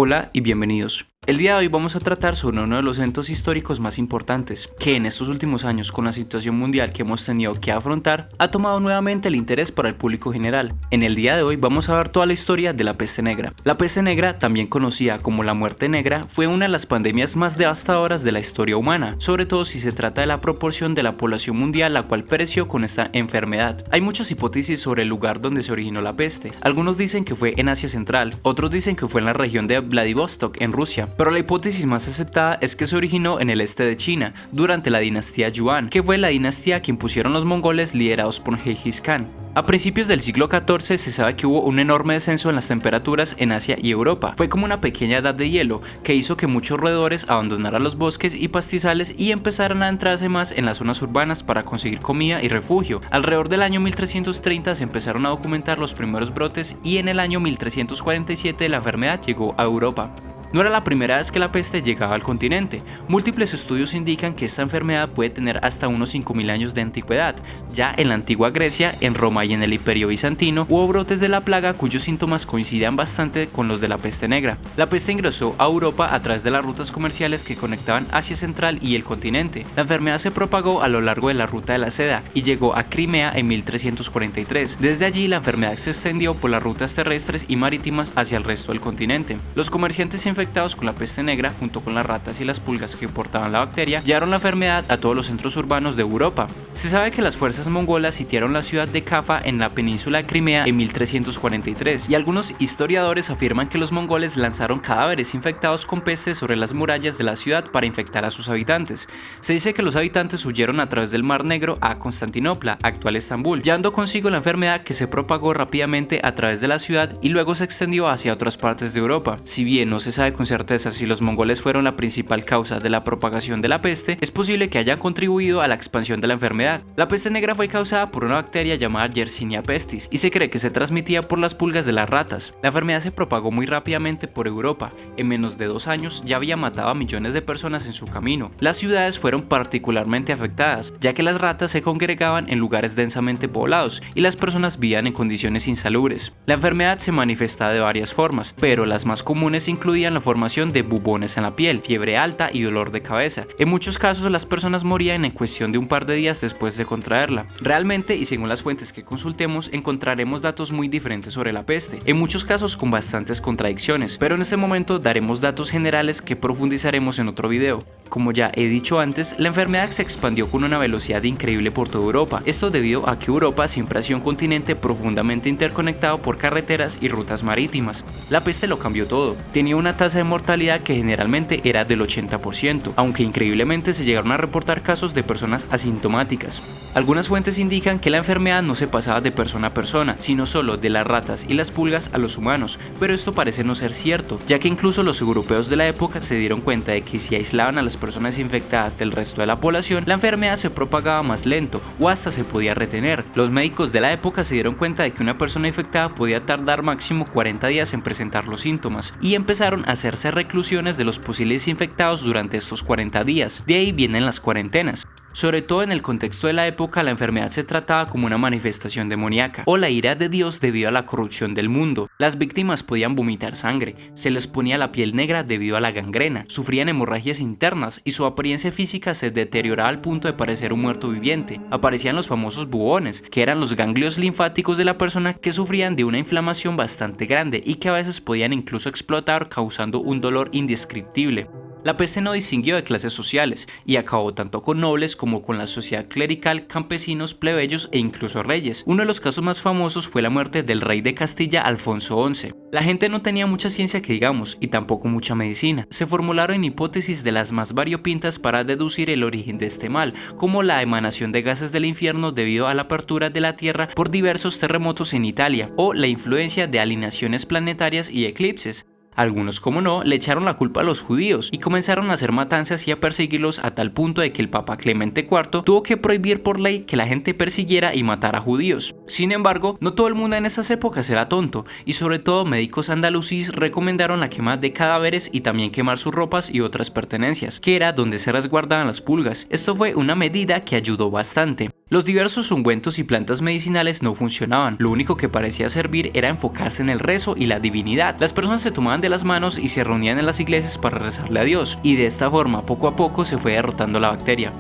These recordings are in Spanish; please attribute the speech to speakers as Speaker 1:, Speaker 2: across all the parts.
Speaker 1: Hola y bienvenidos. El día de hoy vamos a tratar sobre uno de los eventos históricos más importantes, que en estos últimos años, con la situación mundial que hemos tenido que afrontar, ha tomado nuevamente el interés para el público general. En el día de hoy vamos a ver toda la historia de la peste negra. La peste negra, también conocida como la muerte negra, fue una de las pandemias más devastadoras de la historia humana, sobre todo si se trata de la proporción de la población mundial la cual pereció con esta enfermedad. Hay muchas hipótesis sobre el lugar donde se originó la peste. Algunos dicen que fue en Asia Central, otros dicen que fue en la región de Vladivostok, en Rusia. Pero la hipótesis más aceptada es que se originó en el este de China, durante la dinastía Yuan, que fue la dinastía que impusieron los mongoles liderados por Genghis Khan. A principios del siglo XIV se sabe que hubo un enorme descenso en las temperaturas en Asia y Europa. Fue como una pequeña edad de hielo que hizo que muchos roedores abandonaran los bosques y pastizales y empezaran a entrarse más en las zonas urbanas para conseguir comida y refugio. Alrededor del año 1330 se empezaron a documentar los primeros brotes y en el año 1347 la enfermedad llegó a Europa. No era la primera vez que la peste llegaba al continente. Múltiples estudios indican que esta enfermedad puede tener hasta unos 5000 años de antigüedad. Ya en la antigua Grecia, en Roma y en el Imperio Bizantino hubo brotes de la plaga cuyos síntomas coincidían bastante con los de la peste negra. La peste ingresó a Europa a través de las rutas comerciales que conectaban Asia Central y el continente. La enfermedad se propagó a lo largo de la ruta de la seda y llegó a Crimea en 1343. Desde allí la enfermedad se extendió por las rutas terrestres y marítimas hacia el resto del continente. Los comerciantes infectados con la peste negra, junto con las ratas y las pulgas que portaban la bacteria, llevaron la enfermedad a todos los centros urbanos de Europa. Se sabe que las fuerzas mongolas sitiaron la ciudad de Kaffa en la península de Crimea en 1343 y algunos historiadores afirman que los mongoles lanzaron cadáveres infectados con peste sobre las murallas de la ciudad para infectar a sus habitantes. Se dice que los habitantes huyeron a través del Mar Negro a Constantinopla, actual Estambul, llevando consigo la enfermedad que se propagó rápidamente a través de la ciudad y luego se extendió hacia otras partes de Europa. Si bien no se sabe con certeza si los mongoles fueron la principal causa de la propagación de la peste, es posible que hayan contribuido a la expansión de la enfermedad. La peste negra fue causada por una bacteria llamada Yersinia pestis y se cree que se transmitía por las pulgas de las ratas. La enfermedad se propagó muy rápidamente por Europa. En menos de 2 años ya había matado a millones de personas en su camino. Las ciudades fueron particularmente afectadas, ya que las ratas se congregaban en lugares densamente poblados y las personas vivían en condiciones insalubres. La enfermedad se manifestaba de varias formas, pero las más comunes incluían la formación de bubones en la piel, fiebre alta y dolor de cabeza. En muchos casos las personas morían en cuestión de un par de días después de contraerla. Realmente, y según las fuentes que consultemos, encontraremos datos muy diferentes sobre la peste, en muchos casos con bastantes contradicciones, pero en este momento daremos datos generales que profundizaremos en otro video. Como ya he dicho antes, la enfermedad se expandió con una velocidad increíble por toda Europa. Esto debido a que Europa siempre ha sido un continente profundamente interconectado por carreteras y rutas marítimas. La peste lo cambió todo. Tenía una tasa de mortalidad que generalmente era del 80%, aunque increíblemente se llegaron a reportar casos de personas asintomáticas. Algunas fuentes indican que la enfermedad no se pasaba de persona a persona, sino solo de las ratas y las pulgas a los humanos, pero esto parece no ser cierto, ya que incluso los europeos de la época se dieron cuenta de que si aislaban a las personas infectadas del resto de la población, la enfermedad se propagaba más lento o hasta se podía retener. Los médicos de la época se dieron cuenta de que una persona infectada podía tardar máximo 40 días en presentar los síntomas y empezaron a hacerse reclusiones de los posibles infectados durante estos 40 días. De ahí vienen las cuarentenas. Sobre todo en el contexto de la época, la enfermedad se trataba como una manifestación demoníaca o la ira de Dios debido a la corrupción del mundo. Las víctimas podían vomitar sangre, se les ponía la piel negra debido a la gangrena, sufrían hemorragias internas y su apariencia física se deterioraba al punto de parecer un muerto viviente. Aparecían los famosos bubones, que eran los ganglios linfáticos de la persona que sufrían de una inflamación bastante grande y que a veces podían incluso explotar causando un dolor indescriptible. La peste no distinguió de clases sociales y acabó tanto con nobles como con la sociedad clerical, campesinos, plebeyos e incluso reyes. Uno de los casos más famosos fue la muerte del rey de Castilla, Alfonso XI. La gente no tenía mucha ciencia que digamos y tampoco mucha medicina. Se formularon hipótesis de las más variopintas para deducir el origen de este mal, como la emanación de gases del infierno debido a la apertura de la Tierra por diversos terremotos en Italia o la influencia de alineaciones planetarias y eclipses. Algunos, como no, le echaron la culpa a los judíos y comenzaron a hacer matanzas y a perseguirlos a tal punto de que el Papa Clemente IV tuvo que prohibir por ley que la gente persiguiera y matara a judíos. Sin embargo, no todo el mundo en esas épocas era tonto y sobre todo médicos andalusíes recomendaron la quema de cadáveres y también quemar sus ropas y otras pertenencias, que era donde se resguardaban las pulgas. Esto fue una medida que ayudó bastante. Los diversos ungüentos y plantas medicinales no funcionaban, lo único que parecía servir era enfocarse en el rezo y la divinidad. Las personas se tomaban de las manos y se reunían en las iglesias para rezarle a Dios, y de esta forma poco a poco se fue derrotando la bacteria.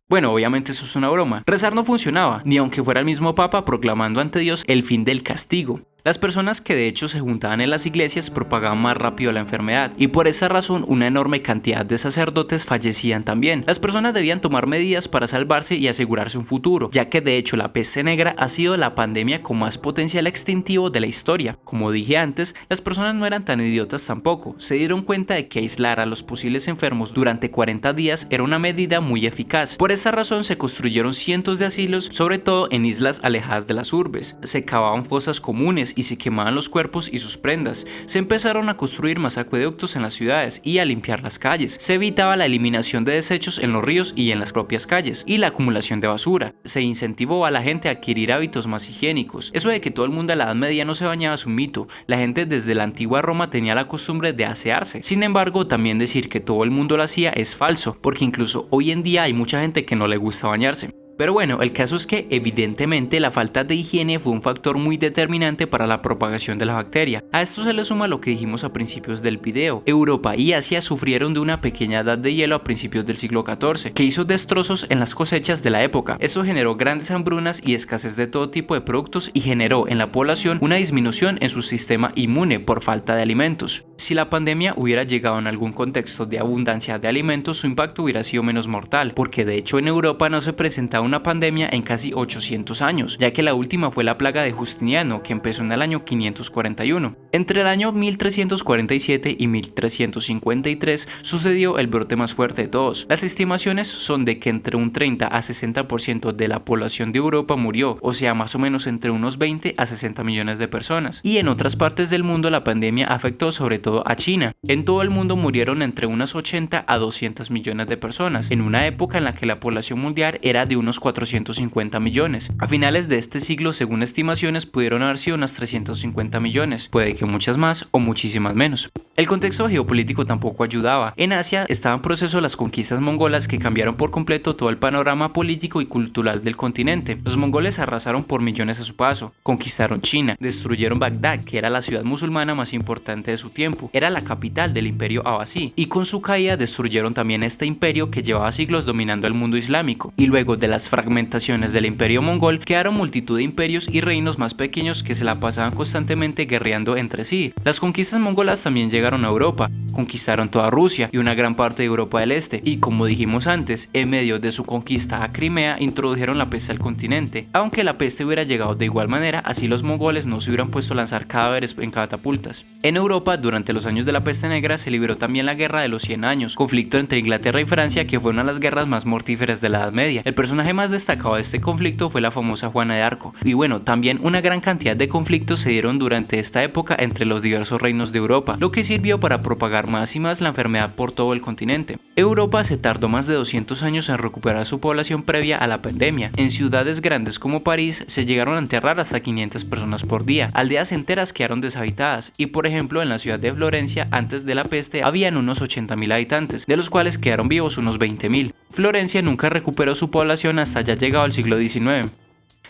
Speaker 1: Bueno, obviamente eso es una broma. Rezar no funcionaba, ni aunque fuera el mismo Papa proclamando ante Dios el fin del castigo. Las personas que de hecho se juntaban en las iglesias propagaban más rápido la enfermedad, y por esa razón una enorme cantidad de sacerdotes fallecían también. Las personas debían tomar medidas para salvarse y asegurarse un futuro, ya que de hecho la peste negra ha sido la pandemia con más potencial extintivo de la historia. Como dije antes, las personas no eran tan idiotas tampoco, se dieron cuenta de que aislar a los posibles enfermos durante 40 días era una medida muy eficaz. Por esa razón se construyeron cientos de asilos, sobre todo en islas alejadas de las urbes. Se cavaban fosas comunes y se quemaban los cuerpos y sus prendas. Se empezaron a construir más acueductos en las ciudades y a limpiar las calles. Se evitaba la eliminación de desechos en los ríos y en las propias calles, y la acumulación de basura. Se incentivó a la gente a adquirir hábitos más higiénicos. Eso de que todo el mundo a la Edad Media no se bañaba es un mito. La gente desde la antigua Roma tenía la costumbre de asearse. Sin embargo, también decir que todo el mundo lo hacía es falso, porque incluso hoy en día hay mucha gente que no le gusta bañarse. Pero bueno, el caso es que evidentemente la falta de higiene fue un factor muy determinante para la propagación de la bacteria. A esto se le suma lo que dijimos a principios del video. Europa y Asia sufrieron de una pequeña edad de hielo a principios del siglo XIV, que hizo destrozos en las cosechas de la época. Esto generó grandes hambrunas y escasez de todo tipo de productos, y generó en la población una disminución en su sistema inmune por falta de alimentos. Si la pandemia hubiera llegado en algún contexto de abundancia de alimentos, su impacto hubiera sido menos mortal, porque de hecho en Europa no se presentaba una pandemia en casi 800 años, ya que la última fue la plaga de Justiniano, que empezó en el año 541. Entre el año 1347 y 1353 sucedió el brote más fuerte de todos. Las estimaciones son de que entre un 30 a 60% de la población de Europa murió, o sea, más o menos entre unos 20 a 60 millones de personas. Y en otras partes del mundo la pandemia afectó sobre todo a China. En todo el mundo murieron entre unas 80 a 200 millones de personas, en una época en la que la población mundial era de unos 450 millones. A finales de este siglo, según estimaciones, pudieron haber sido unas 350 millones, puede que muchas más o muchísimas menos. El contexto geopolítico tampoco ayudaba. En Asia estaban en proceso las conquistas mongolas, que cambiaron por completo todo el panorama político y cultural del continente. Los mongoles arrasaron por millones a su paso, conquistaron China, destruyeron Bagdad, que era la ciudad musulmana más importante de su tiempo, era la capital del imperio abasí, y con su caída destruyeron también este imperio que llevaba siglos dominando el mundo islámico. Y luego de las fragmentaciones del imperio mongol quedaron multitud de imperios y reinos más pequeños que se la pasaban constantemente guerreando entre sí. Las conquistas mongolas también llegaron a Europa, conquistaron toda Rusia y una gran parte de Europa del Este, y como dijimos antes, en medio de su conquista a Crimea introdujeron la peste al continente. Aunque la peste hubiera llegado de igual manera, así los mongoles no se hubieran puesto a lanzar cadáveres en catapultas. En Europa, durante los años de la peste negra, se libró también la Guerra de los 100 años, conflicto entre Inglaterra y Francia, que fue una de las guerras más mortíferas de la Edad Media. El personaje más destacado de este conflicto fue la famosa Juana de Arco. Y bueno, también una gran cantidad de conflictos se dieron durante esta época entre los diversos reinos de Europa, lo que sirvió para propagar más y más la enfermedad por todo el continente. Europa se tardó más de 200 años en recuperar su población previa a la pandemia. En ciudades grandes como París se llegaron a enterrar hasta 500 personas por día. Aldeas enteras quedaron deshabitadas, y por ejemplo en la ciudad de Florencia antes de la peste habían unos 80.000 habitantes, de los cuales quedaron vivos unos 20.000. Florencia nunca recuperó su población hasta ya llegado al siglo XIX.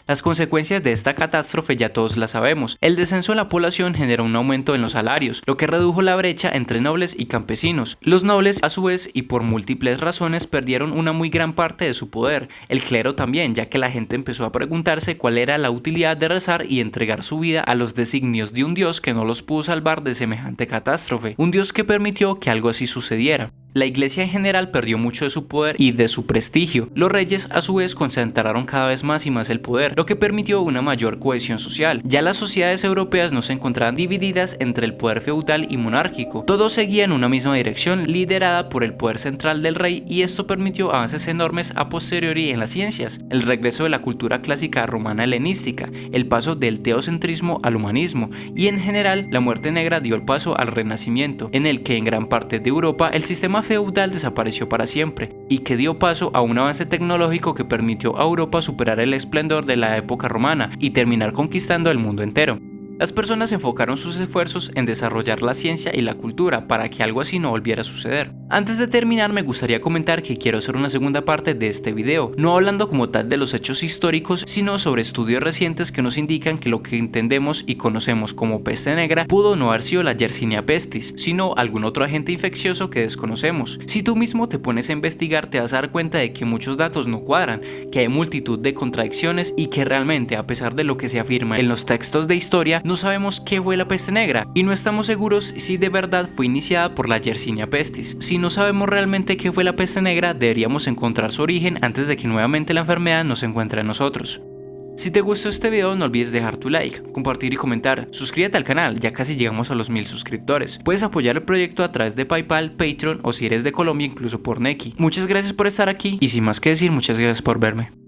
Speaker 1: Las consecuencias de esta catástrofe ya todos las sabemos. El descenso de la población generó un aumento en los salarios, lo que redujo la brecha entre nobles y campesinos. Los nobles, a su vez, y por múltiples razones, perdieron una muy gran parte de su poder. El clero también, ya que la gente empezó a preguntarse cuál era la utilidad de rezar y entregar su vida a los designios de un dios que no los pudo salvar de semejante catástrofe. Un dios que permitió que algo así sucediera. La iglesia en general perdió mucho de su poder y de su prestigio. Los reyes a su vez concentraron cada vez más y más el poder, lo que permitió una mayor cohesión social. Ya las sociedades europeas no se encontraban divididas entre el poder feudal y monárquico. Todos seguían una misma dirección liderada por el poder central del rey, y esto permitió avances enormes a posteriori en las ciencias, el regreso de la cultura clásica romana helenística, el paso del teocentrismo al humanismo, y en general la muerte negra dio el paso al renacimiento, en el que en gran parte de Europa el sistema feudal desapareció para siempre, y que dio paso a un avance tecnológico que permitió a Europa superar el esplendor de la época romana y terminar conquistando el mundo entero. Las personas enfocaron sus esfuerzos en desarrollar la ciencia y la cultura para que algo así no volviera a suceder. Antes de terminar, me gustaría comentar que quiero hacer una segunda parte de este video, no hablando como tal de los hechos históricos, sino sobre estudios recientes que nos indican que lo que entendemos y conocemos como peste negra pudo no haber sido la Yersinia pestis, sino algún otro agente infeccioso que desconocemos. Si tú mismo te pones a investigar, te vas a dar cuenta de que muchos datos no cuadran, que hay multitud de contradicciones y que realmente, a pesar de lo que se afirma en los textos de historia, no sabemos qué fue la peste negra y no estamos seguros si de verdad fue iniciada por la Yersinia pestis. Si no sabemos realmente qué fue la peste negra, deberíamos encontrar su origen antes de que nuevamente la enfermedad nos encuentre a nosotros. Si te gustó este video, no olvides dejar tu like, compartir y comentar. Suscríbete al canal, ya casi llegamos a los 1000 suscriptores. Puedes apoyar el proyecto a través de PayPal, Patreon o si eres de Colombia incluso por Nequi. Muchas gracias por estar aquí y sin más que decir, muchas gracias por verme.